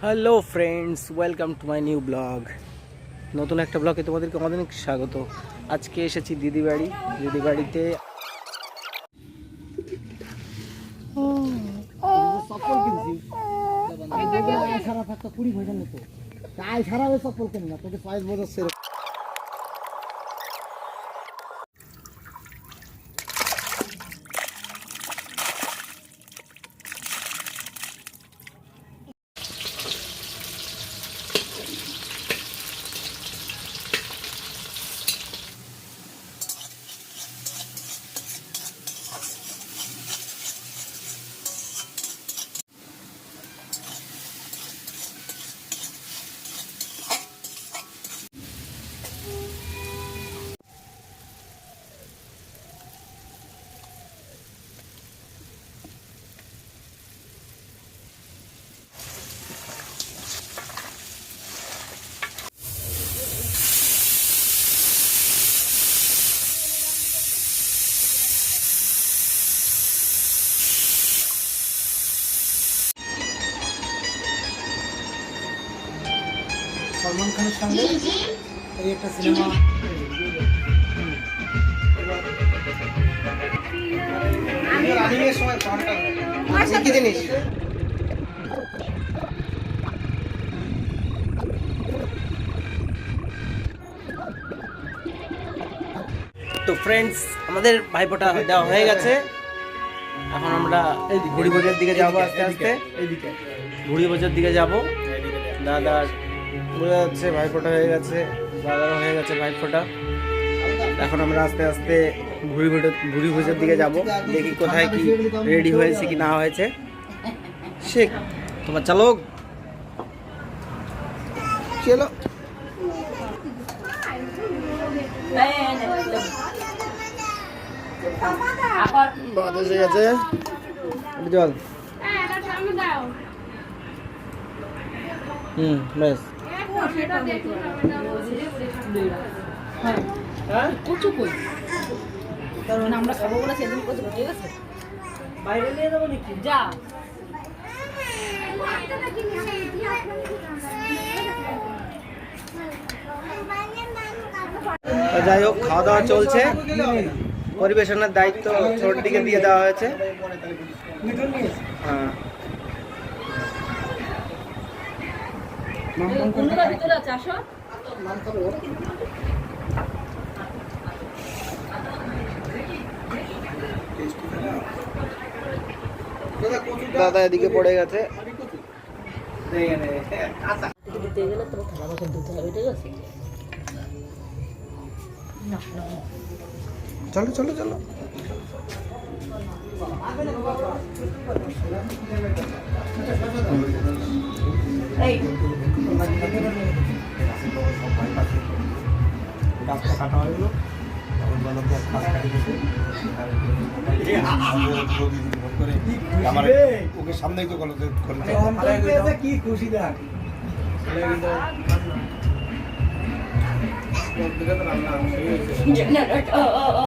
Hello friends, welcome to my new blog. নতুন একটা ব্লগে তোমাদেরকে অনেক স্বাগত। আজকে এসেছি দিদি বাড়িতে। চপ্পল কিনছি সারা থাকতো 20,000 মতো, তাই সারা চপ্পল কিনি না, তোকে চয়েস বোঝাচ্ছে। সলমান খানের সঙ্গে এই একটা সিনেমা জিনিস। তো ফ্রেন্ডস, আমাদের ভাইফোঁটা দেওয়া হয়ে গেছে। এখন আমরা ঘুড়ি বাজার দিকে যাবো, আস্তে আস্তে এইদিকে ঘুড়ি বাজার দিকে যাবো। দাদা বোঝা যাচ্ছে ভাইফোঁটা হয়ে গেছে, দাদারও হয়ে গেছে ভাইফোঁটা। এখন আমরা আস্তে আস্তে ঘুড়ি ভোজের দিকে যাব, দেখি কোথায় কি রেডি হয়েছে কি না হয়েছে। শেখ তোমার চালক চলো। বাদ এসে গেছে, জল বেশ। কচু কই কারণ আমরা খাবো বলে সেদিন কচু ঠিক আছে, বাইরে নিয়ে যাবো নাকি? যা যাই হোক, খাওয়া দাওয়া চলছে। পরিবেশনের দায়িত্ব ছোট দিকে দিয়ে দেওয়া হয়েছে। হ্যাঁ, বন্ধুরা ভিতরে আছে, আসো। দাদা এদিকে পড়ে গেছে। দিতে গেলে তোমার থালা বাসন ধুতে হবে, ঠিক আছে? না না চলো চলো চলো। এই গাছটা কাটা হলো, ওকে সামনে তো কি খুশি দেখ। জেনারেটর